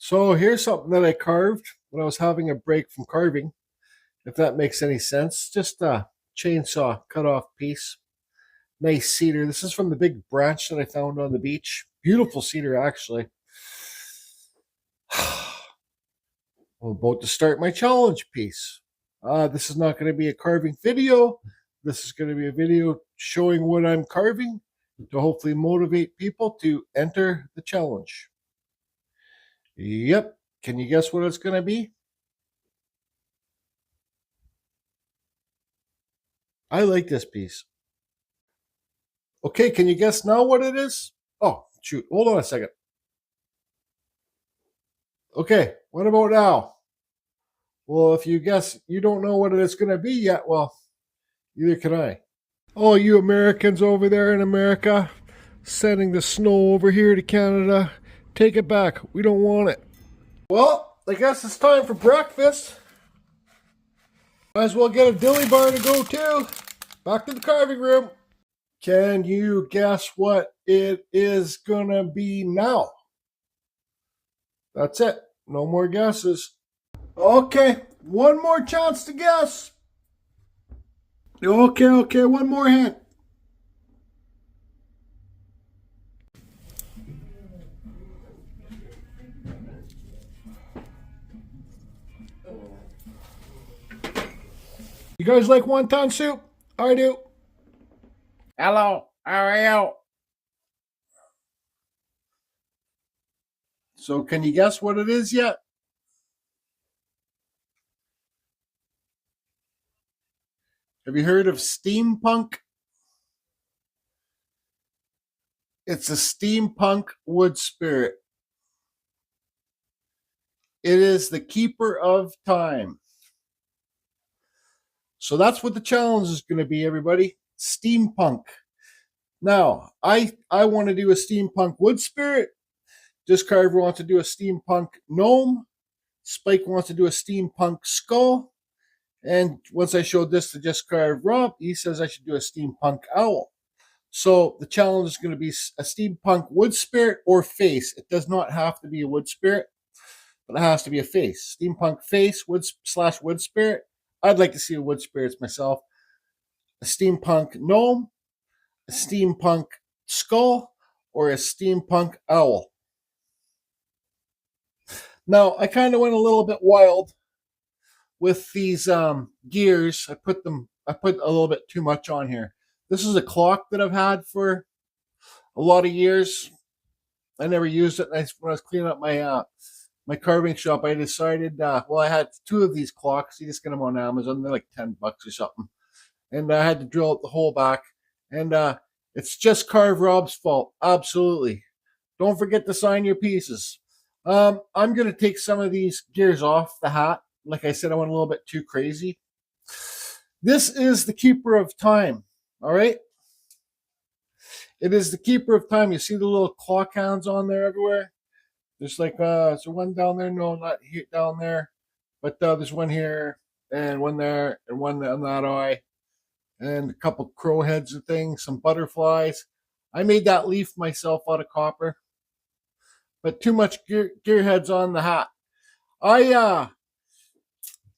So here's something that I carved when I was having a break from carving, if that makes any sense. Just a chainsaw cut off piece. Nice cedar. This is from the big branch that I found on the beach. Beautiful cedar, actually. I'm about to start my challenge piece. This is not going to be a carving video. This is going to be a video showing what I'm carving to hopefully motivate people to enter the challenge. Yep. Can you guess what it's going to be? I like this piece. Okay, can you guess now what it is? Oh, shoot. Hold on a second. Okay, what about now? Well, if you guess you don't know what it's going to be yet, well, neither can I. Oh, you Americans over there in America, sending the snow over here to Canada. Take it back. We don't want it. Well, I guess it's time for breakfast. Might as well get a dilly bar to go too. Back to the carving room. Can you guess what it is gonna be now? That's it. No more guesses. Okay, one more chance to guess. Okay, one more hint. You guys like wonton soup? I do. Hello, how are you? So can you guess what it is yet? Have you heard of steampunk? It's a steampunk wood spirit. It is the keeper of time. So that's what the challenge is going to be, everybody. Steampunk. Now, I want to do a steampunk wood spirit. Disc Carver wants to do a steampunk gnome. Spike wants to do a steampunk skull. And once I showed this to Just Carve Rob, he says I should do a steampunk owl. So the challenge is going to be a steampunk wood spirit or face. It does not have to be a wood spirit, but it has to be a face. Steampunk face, wood spirit. I'd like to see a wood spirits myself. A steampunk gnome, a steampunk skull, or a steampunk owl. Now, I kind of went a little bit wild with these gears. I put a little bit too much on here. This is a clock that I've had for a lot of years. I never used it. When I was cleaning up my carving shop, I decided, well, I had two of these clocks. You just get them on Amazon. They're like $10 or something. And I had to drill out the hole back. And it's Just Carve Rob's fault. Absolutely. Don't forget to sign your pieces. I'm going to take some of these gears off the hat. Like I said, I went a little bit too crazy. This is the keeper of time. All right. It is the keeper of time. You see the little clock hands on there everywhere? There's like, is there one down there? No, not here, down there. But there's one here and one there and one on that eye. And a couple crow heads and things, some butterflies. I made that leaf myself out of copper. But too much gear heads on the hat.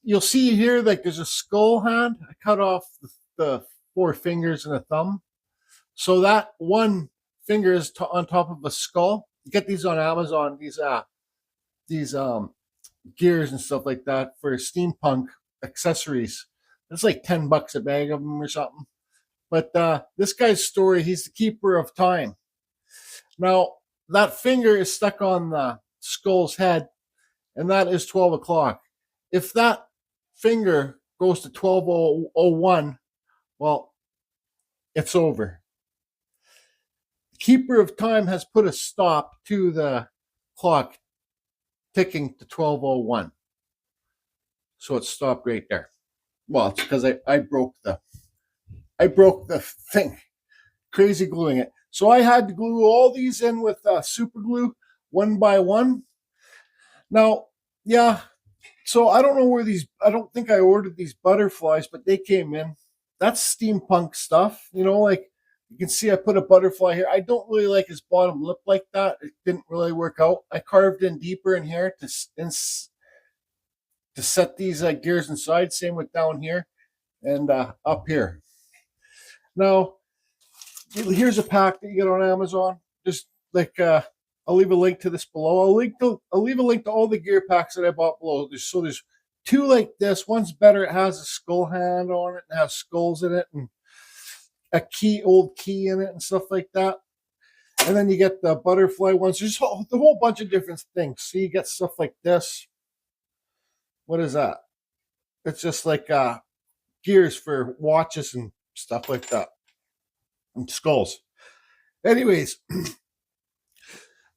You'll see here, like there's a skull hand. I cut off the 4 fingers and a thumb. So that one finger is on top of a skull. You get these on Amazon, these gears and stuff like that for steampunk accessories. It's like $10 a bag of them or something. But this guy's story, he's the keeper of time. Now, that finger is stuck on the skull's head, and that is 12 o'clock. If that finger goes to 12:01, well, it's over. The keeper of time has put a stop to the clock ticking to 12:01. So it stopped right there. Well, it's because I broke the thing, crazy gluing it. So I had to glue all these in with super glue one by one. Now, yeah, so I don't know where I don't think I ordered these butterflies, but they came in. That's steampunk stuff, you know, like You can see I put a butterfly here. I don't really like his bottom lip like that. It didn't really work out. I carved in deeper in here to set these gears inside. Same with down here and up here. Now, here's a pack that you get on Amazon. Just like I'll leave a link to this below. I'll leave a link to all the gear packs that I bought below. There's two like this. One's better. It has a skull hand on it and has skulls in it and a old key in it and stuff like that. And then you get the butterfly ones. There's the whole bunch of different things. So you get stuff like this. What is that? It's just like gears for watches and stuff like that. And skulls. Anyways,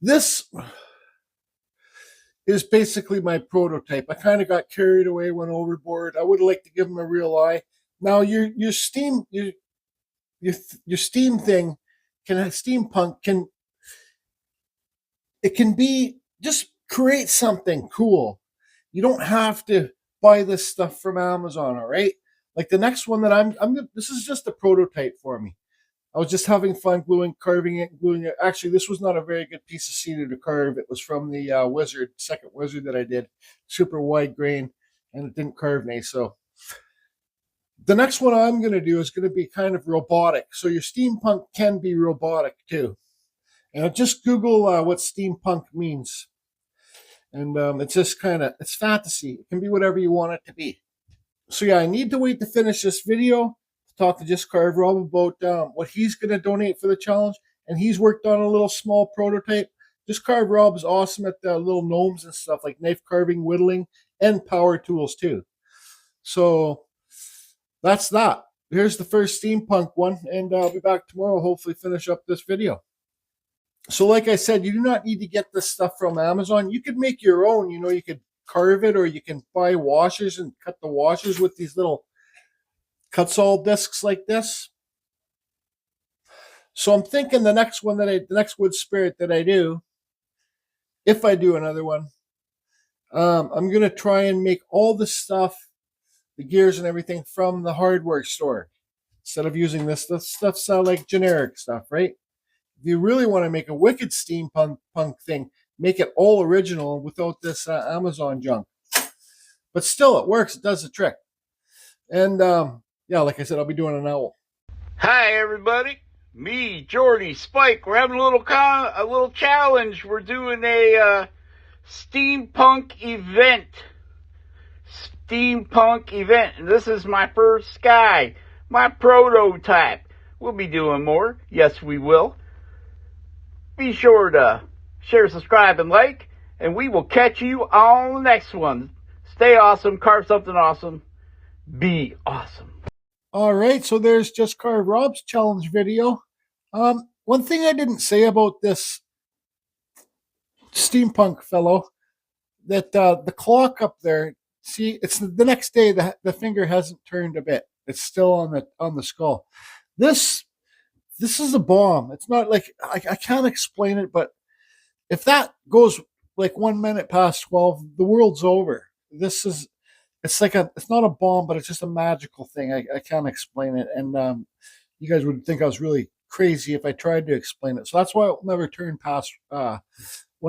this is basically my prototype. I kind of got carried away, went overboard. I would like to give them a real eye. Now your steam thing steampunk can be just create something cool. You don't have to buy this stuff from Amazon, all right? Like the next one that this is just a prototype for me. I was just having fun carving it, gluing it. Actually, this was not a very good piece of cedar to carve. It was from the second wizard that I did. Super wide grain, and it didn't carve nice. So the next one I'm going to do is going to be kind of robotic. So your steampunk can be robotic too. And just Google what steampunk means. And it's just it's fantasy. It can be whatever you want it to be. So yeah, I need to wait to finish this video to talk to Just Carve Rob about what he's going to donate for the challenge. And he's worked on a little small prototype. Just Carve Rob is awesome at the little gnomes and stuff like knife carving, whittling, and power tools too. So that's that. Here's the first steampunk one, and I'll be back tomorrow, hopefully finish up this video. So like I said, you do not need to get this stuff from Amazon. You could make your own. You know, you could carve it, or you can buy washers and cut the washers with these little Kutzall discs like this. So I'm thinking the next wood spirit that I do, if I do another one, I'm going to try and make all the stuff, the gears and everything from the hardware store. Instead of using this stuff's like generic stuff, right? If you really want to make a wicked steampunk thing, make it all original without this Amazon junk. But still, it works. It does the trick. And yeah, like I said, I'll be doing an owl. Hi, everybody. Me, Jordy, Spike. We're having a little challenge. We're doing a steampunk event. And this is my first guy, my prototype. We'll be doing more. Yes, we will. Be sure to share, subscribe, and like, and we will catch you on the next one. Stay awesome, carve something awesome, be awesome. All right, so there's Just Carve Rob's challenge video. One thing I didn't say about this steampunk fellow, that the clock up there, see, it's the next day, the finger hasn't turned a bit. It's still on the skull. This is a bomb. It's not like I can't explain it, but if that goes like 1 minute past 12, the world's over. It's not a bomb, but it's just a magical thing. I can't explain it, and you guys would think I was really crazy if I tried to explain it. So that's why it will never turn past 1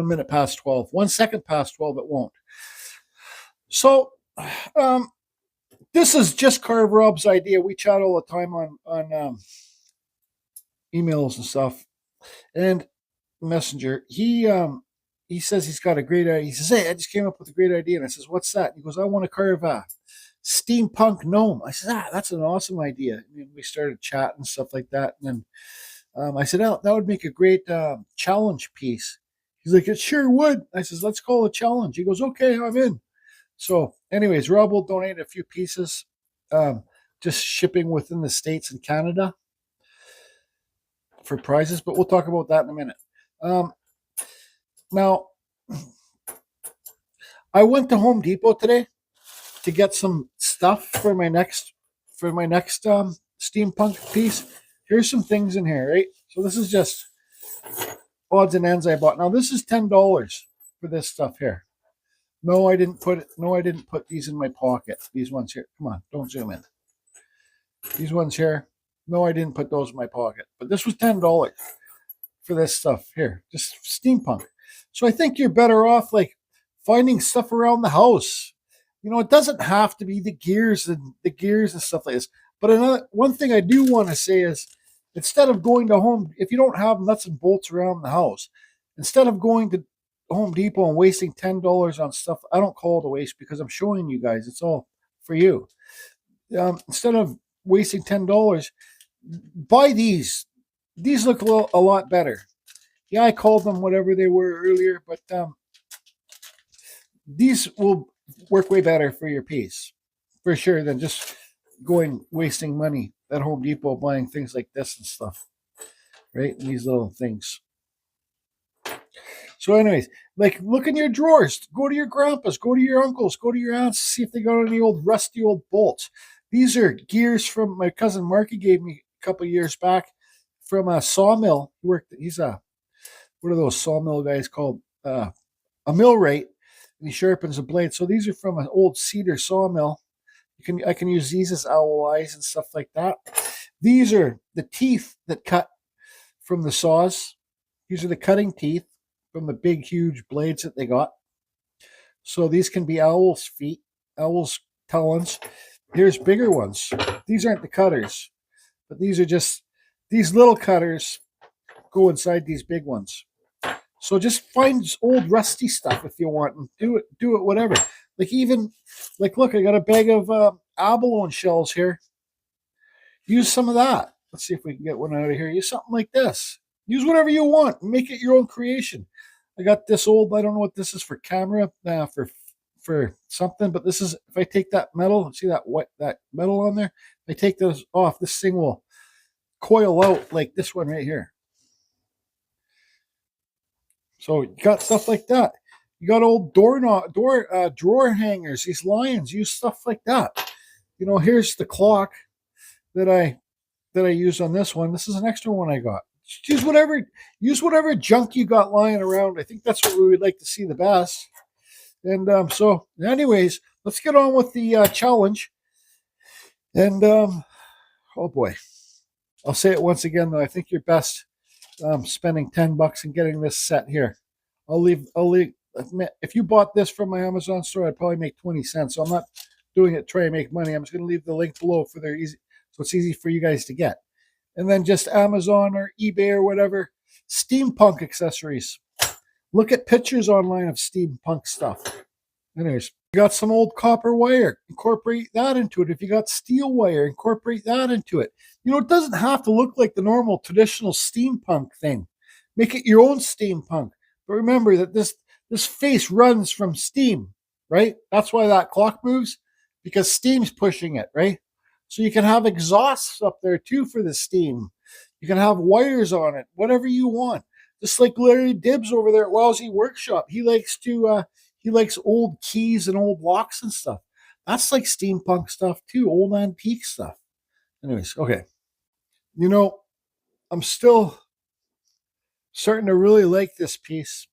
minute past 12. 1 second past 12, it won't. So this is Just Carve Rob's idea. We chat all the time on emails and stuff, and Messenger. He says he's got a great idea. He says, "Hey, I just came up with a great idea." And I says, "What's that?" And he goes, "I want to carve a steampunk gnome." I said, "That's an awesome idea." And we started chatting and stuff like that. And then I said, "Oh, that would make a great challenge piece." He's like, "It sure would." I says, "Let's call it a challenge." He goes, "Okay, I'm in." So anyways, Rob will donate a few pieces, just shipping within the States and Canada for prizes, but we'll talk about that in a minute. Now, I went to Home Depot today to get some stuff for my next steampunk piece. Here's some things in here, right? So this is just odds and ends I bought. Now this is $10 for this stuff here. No, I didn't put these in my pocket. These ones here. Come on, don't zoom in. These ones here. No, I didn't put those in my pocket. But this was $10 for this stuff here, just steampunk. So I think you're better off like finding stuff around the house. You know, it doesn't have to be the gears and stuff like this. But another one thing I do want to say is, instead of going to home, if you don't have nuts and bolts around the house, instead of going to Home Depot and wasting $10 on stuff, I don't call it a waste because I'm showing you guys. It's all for you. Instead of wasting $10, buy these. These look a lot better. Yeah, I called them whatever they were earlier, but these will work way better for your piece, for sure, than just wasting money at Home Depot buying things like this and stuff, right? These little things. So anyways, like, look in your drawers. Go to your grandpa's, go to your uncle's, go to your aunt's, see if they got any old rusty old bolts. These are gears from my cousin Marky gave me a couple years back from a sawmill. He's a, what are those sawmill guys called? A millwright, and he sharpens a blade. So these are from an old cedar sawmill. I can use these as owl eyes and stuff like that. These are the teeth that cut from the saws. These are the cutting teeth from the big, huge blades that they got. So these can be owl's feet, owl's talons. Here's bigger ones. These aren't the cutters, but these are just, these little cutters go inside these big ones. So just find old rusty stuff if you want and do it whatever. Like, even, like, look, I got a bag of abalone shells here. Use some of that. Let's see if we can get one out of here. Use something like this. Use whatever you want. Make it your own creation. I got this old, I don't know what this is for camera, for something, but this is, if I take that metal, see that that metal on there? If I take this off, this thing will coil out like this one right here. So you got stuff like that. You got old drawer hangers, these lions, use stuff like that. You know, here's the clock that I use on this one. This is an extra one I got. Use whatever junk you got lying around. I think that's what we would like to see the best. And so anyways, let's get on with the challenge. And oh boy, I'll say it once again though. I think you're best spending $10 and getting this set here. I'll leave. If you bought this from my Amazon store, I'd probably make 20 cents. So I'm not doing it to try and make money. I'm just going to leave the link below for their easy, so it's easy for you guys to get. And then just Amazon or eBay or whatever, steampunk accessories. Look at pictures online of steampunk stuff. Anyways, you got some old copper wire, incorporate that into it. If you got steel wire, incorporate that into it. You know, it doesn't have to look like the normal traditional steampunk thing. Make it your own steampunk. But remember that this face runs from steam, right? That's why that clock moves, because steam's pushing it, right? So you can have exhausts up there too for the steam. You can have wires on it, whatever you want. Just like Larry Dibbs over there at Wowsy Workshop. He likes old keys and old locks and stuff. That's like steampunk stuff too, old antique stuff. Anyways, okay. You know, I'm still starting to really like this piece.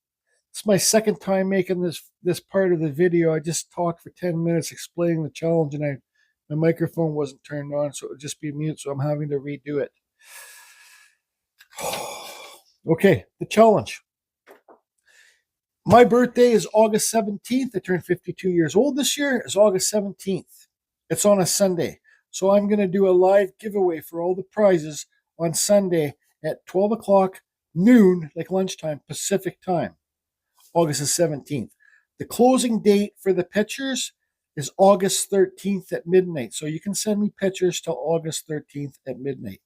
It's my second time making this part of the video. I just talked for 10 minutes explaining the challenge, and my microphone wasn't turned on, so it would just be mute, so I'm having to redo it. Okay, the challenge. My birthday is August 17th. I turned 52 years old this year. It's August 17th. It's on a Sunday. So I'm going to do a live giveaway for all the prizes on Sunday at 12 o'clock noon, like lunchtime, Pacific time, August the 17th. The closing date for the pictures is August 13th at midnight. So you can send me pictures till August 13th at midnight.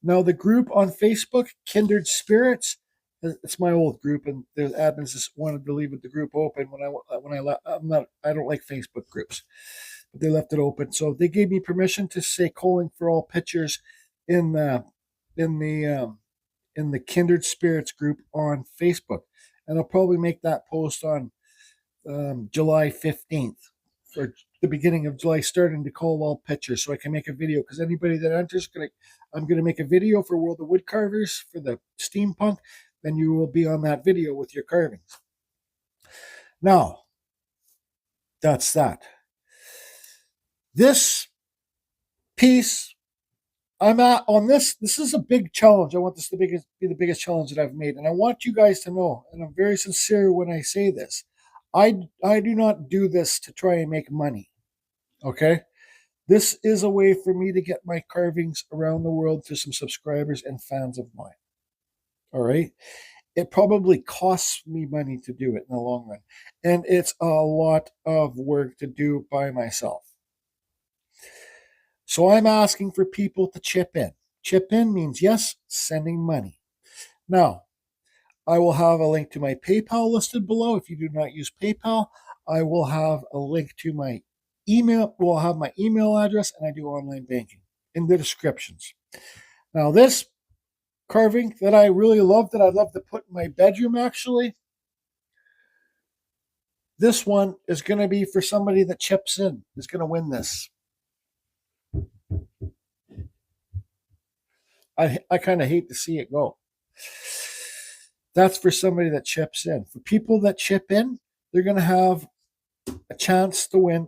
Now, the group on Facebook, Kindred Spirits, it's my old group, and the admins just wanted to leave the group open I don't like Facebook groups, but they left it open. So they gave me permission to say calling for all pictures in the Kindred Spirits group on Facebook, and I'll probably make that post on July 15th or the beginning of July, starting to call all pictures so I can make a video, because anybody that enters, I'm going to make a video for World of Woodcarvers for the steampunk. Then you will be on that video with your carvings. Now, that's that. This piece, I'm at on this. This is a big challenge. I want this to be the biggest challenge that I've made, and I want you guys to know. And I'm very sincere when I say this. I do not do this to try and make money. Okay, this is a way for me to get my carvings around the world to some subscribers and fans of mine. All right, it probably costs me money to do it in the long run, and it's a lot of work to do by myself. So I'm asking for people to chip in. Chip in means, yes, sending money. Now, I will have a link to my PayPal listed below. If you do not use PayPal, I will have a link to my email. We'll have my email address, and I do online banking in the descriptions. Now, this carving that I really love, that I'd love to put in my bedroom, actually, this one is going to be for somebody that chips in, is going to win this. I kind of hate to see it go. That's for somebody that chips in. For people that chip in, they're going to have a chance to win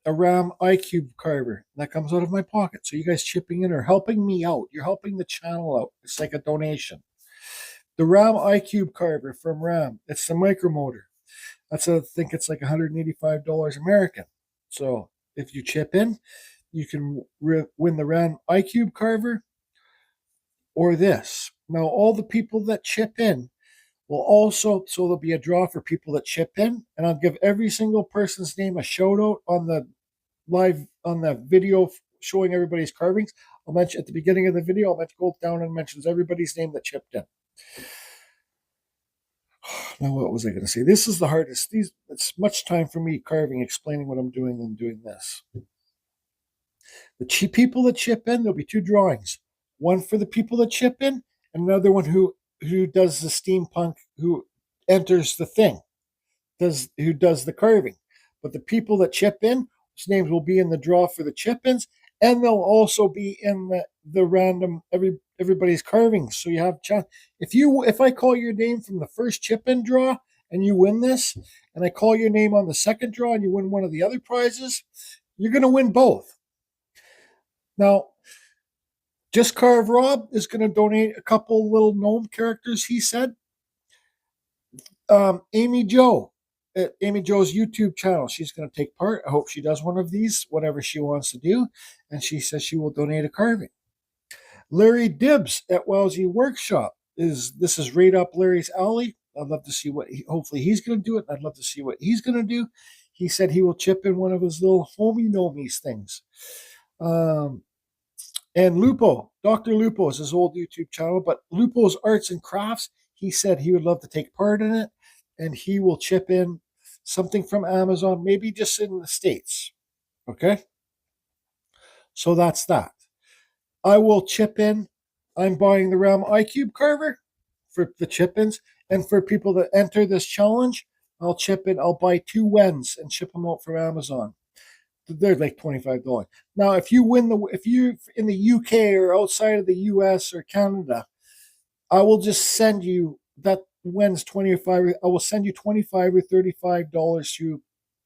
a Ram iCube carver that comes out of my pocket. So you guys chipping in are helping me out. You're helping the channel out. It's like a donation. The Ram iCube carver from Ram. It's the micromotor. I think it's like $185 American. So if you chip in, you can win the Ram iCube carver or this. Now, all the people that chip in will also, so there'll be a draw for people that chip in, and I'll give every single person's name a shout out on the video showing everybody's carvings. I'll mention at the beginning of the video, I'll mention, go down and mentions everybody's name that chipped in. Now, what was I going to say? This is the hardest. It's much time for me carving, explaining what I'm doing, and doing this. The people that chip in, there'll be two drawings. One for the people that chip in, and another one who does the steampunk, who enters the thing, who does the carving. But the people that chip in, whose names will be in the draw for the chip-ins, and they'll also be in the random everybody's carvings. So you have chance. If I call your name from the first chip-in draw and you win this, and I call your name on the second draw and you win one of the other prizes, you're going to win both. Now, Just Carve Rob is going to donate a couple little gnome characters, he said. Amy Joe, Amy Joe's YouTube channel, she's going to take part. I hope she does one of these, whatever she wants to do. And she says she will donate a carving. Larry Dibbs at Wowsy Workshop. This is right up Larry's alley. I'd love to see hopefully he's going to do it. I'd love to see what he's going to do. He said he will chip in one of his little homie nomies things. And Lupo, Dr. Lupo is his old YouTube channel, but Lupo's Arts and Crafts, he said he would love to take part in it, and he will chip in something from Amazon, maybe just in the States. Okay? So that's that. I will chip in. I'm buying the Ram iCube carver for the chip-ins, and for people that enter this challenge, I'll chip in. I'll buy 2 Wens and ship them out from Amazon. They're like $25. Now, if you in the UK or outside of the US or Canada, I will just send you that Wen's 25. I will send you $25 or $35 through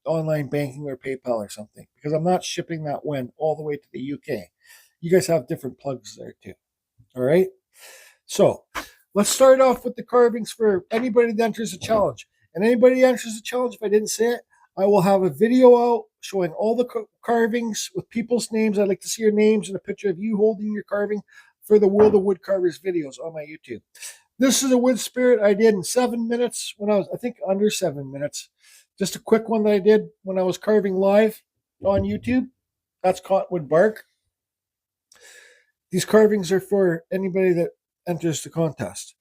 online banking or PayPal or something, because I'm not shipping that Wen all the way to the UK. You guys have different plugs there too. All right. So let's start off with the carvings for anybody that enters the challenge. And anybody that enters the challenge, if I didn't say it, I will have a video out showing all the carvings with people's names. I'd like to see your names and a picture of you holding your carving for the World of Woodcarvers videos on my YouTube. This is a wood spirit I did in 7 minutes when I think under 7 minutes. Just a quick one that I did when I was carving live on YouTube. That's cottonwood bark. These carvings are for anybody that enters the contest.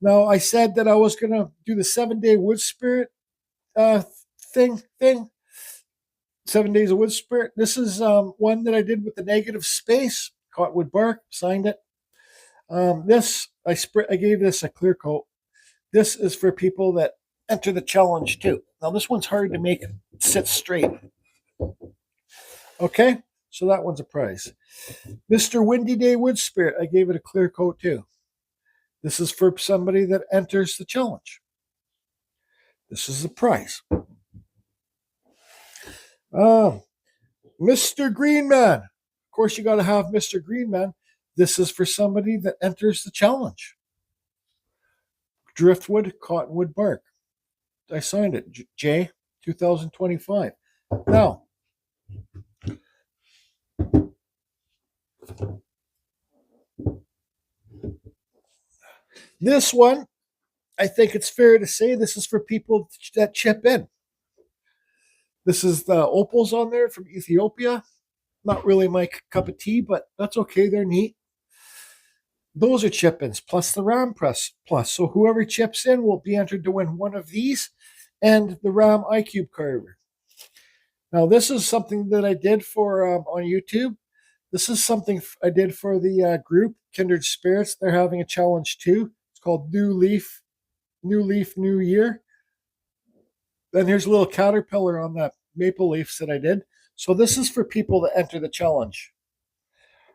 Now, I said that I was going to do the 7-day wood spirit thing. 7 days of wood spirit. This is one that I did with the negative space, cottonwood bark, signed it. I gave this a clear coat. This is for people that enter the challenge too. Now, this one's hard to make sit straight. Okay, so that one's a prize. Mr. Windy Day Wood Spirit, I gave it a clear coat too. This is for somebody that enters the challenge. This is the prize. Mr. Greenman. Of course, you got to have Mr. Greenman. This is for somebody that enters the challenge. Driftwood, cottonwood bark. I signed it, J, 2025. Now, this one, I think it's fair to say this is for people that chip in. This is the opals on there from Ethiopia. Not really my cup of tea, but that's okay. They're neat. Those are chip-ins, plus the RAM Press Plus. So whoever chips in will be entered to win one of these and the RAM iCube carver. Now, this is something that I did for on YouTube. This is something I did for the group, Kindred Spirits. They're having a challenge too. It's called New Leaf, New Year. Then here's a little caterpillar on the maple leaves that I did. So this is for people that enter the challenge.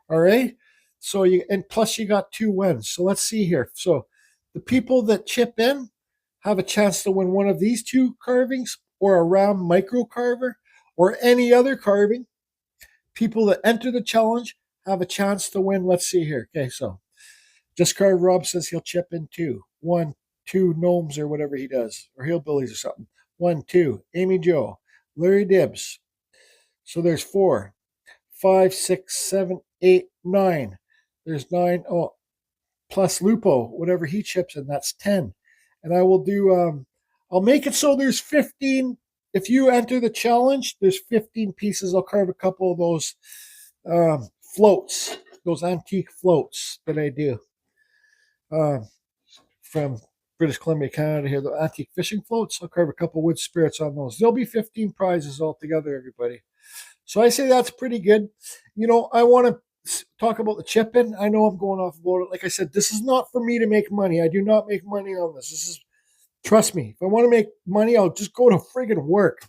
All right. So and plus you got 2 wins. So let's see here. So the people that chip in have a chance to win one of these 2 carvings or a RAM micro carver or any other carving. People that enter the challenge have a chance to win. Let's see here. Okay, so Just Carve Rob says he'll chip in 2. 1, 2 gnomes or whatever he does, or hillbillies or something. 1, 2. Amy Joe, Larry Dibbs. So there's 4, 5, 6, 7, 8, 9. There's 9. Oh, plus Lupo, whatever he chips in, that's 10. And I will do, I'll make it so there's 15. If you enter the challenge, there's 15 pieces. I'll carve a couple of those floats, those antique floats that I do from British Columbia, Canada here, the antique fishing floats. I'll carve a couple wood spirits on those. There'll be 15 prizes altogether, everybody. So I say that's pretty good. You know, I want to talk about the chip-in. I know I'm going off about it. Like I said, this is not for me to make money. I do not make money on this. This is, trust me, if I want to make money, I'll just go to friggin' work.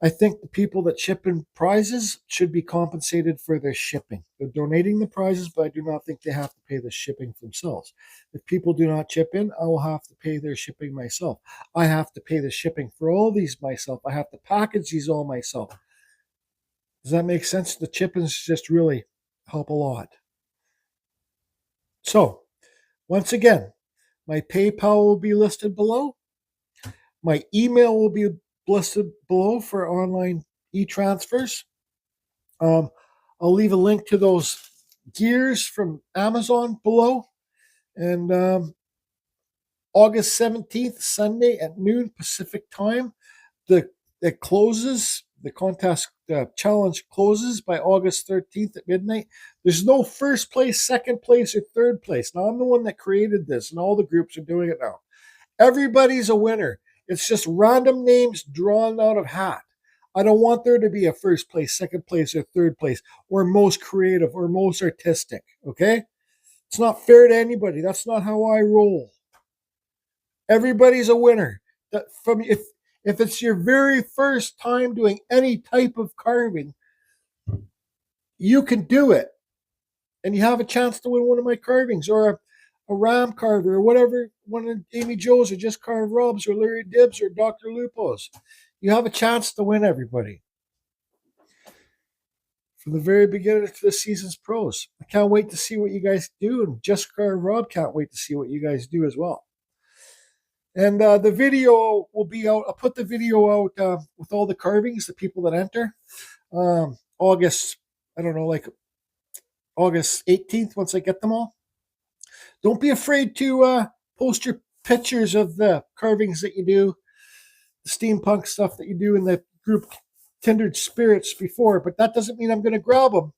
I think the people that chip in prizes should be compensated for their shipping. They're donating the prizes, but I do not think they have to pay the shipping for themselves. If people do not chip in, I will have to pay their shipping myself. I have to pay the shipping for all these myself. I have to package these all myself. Does that make sense? The chip-ins just really help a lot. So, once again, my PayPal will be listed below. My email will be listed below for online e-transfers. I'll leave a link to those gears from Amazon below. And August 17th, Sunday at noon Pacific time, it closes. The contest, the challenge closes by August 13th at midnight. There's no first place, second place, or third place. Now, I'm the one that created this, and all the groups are doing it now. Everybody's a winner. It's just random names drawn out of hat. I don't want there to be a first place, second place, or third place, or most creative, or most artistic, okay? It's not fair to anybody. That's not how I roll. Everybody's a winner. If it's your very first time doing any type of carving, you can do it. And you have a chance to win one of my carvings, or a ram carver, or whatever, one of Amy Joe's, or Just Carve Rob's, or Larry Dibbs, or Dr. Lupo's. You have a chance to win, everybody. From the very beginning to the season's pros. I can't wait to see what you guys do, and Just Carve Rob can't wait to see what you guys do as well. And the video will be out. I'll put the video out with all the carvings, the people that enter. August, I don't know, like August 18th, once I get them all. Don't be afraid to post your pictures of the carvings that you do, the steampunk stuff that you do in the group Kindred Spirits before, but that doesn't mean I'm going to grab them.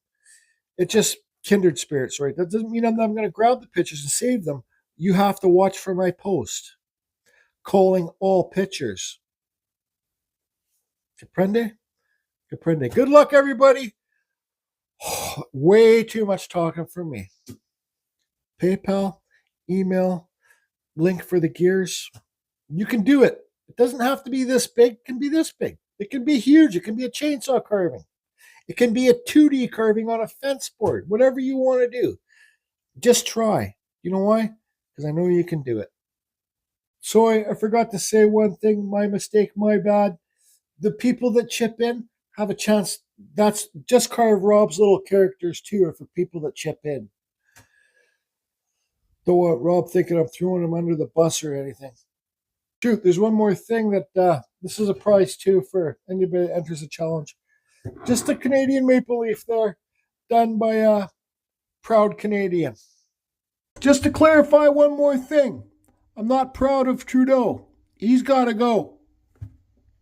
It's just Kindred Spirits, right? That doesn't mean I'm going to grab the pictures and save them. You have to watch for my post. Calling all pictures. Comprende? Comprende. Good luck, everybody. Way too much talking for me. PayPal, email, link for the gears. You can do it. It doesn't have to be this big. It can be this big. It can be huge. It can be a chainsaw carving. It can be a 2D carving on a fence board. Whatever you want to do. Just try. You know why? Because I know you can do it. Sorry, I forgot to say one thing. My mistake, my bad. The people that chip in have a chance that's just Carve Rob's little characters too, are for people that chip in. Don't want Rob thinking I'm throwing him under the bus or anything. Shoot, there's one more thing that this is a prize too for anybody that enters the challenge. Just a Canadian maple leaf there, done by a proud Canadian. Just to clarify one more thing, I'm not proud of Trudeau. He's got to go.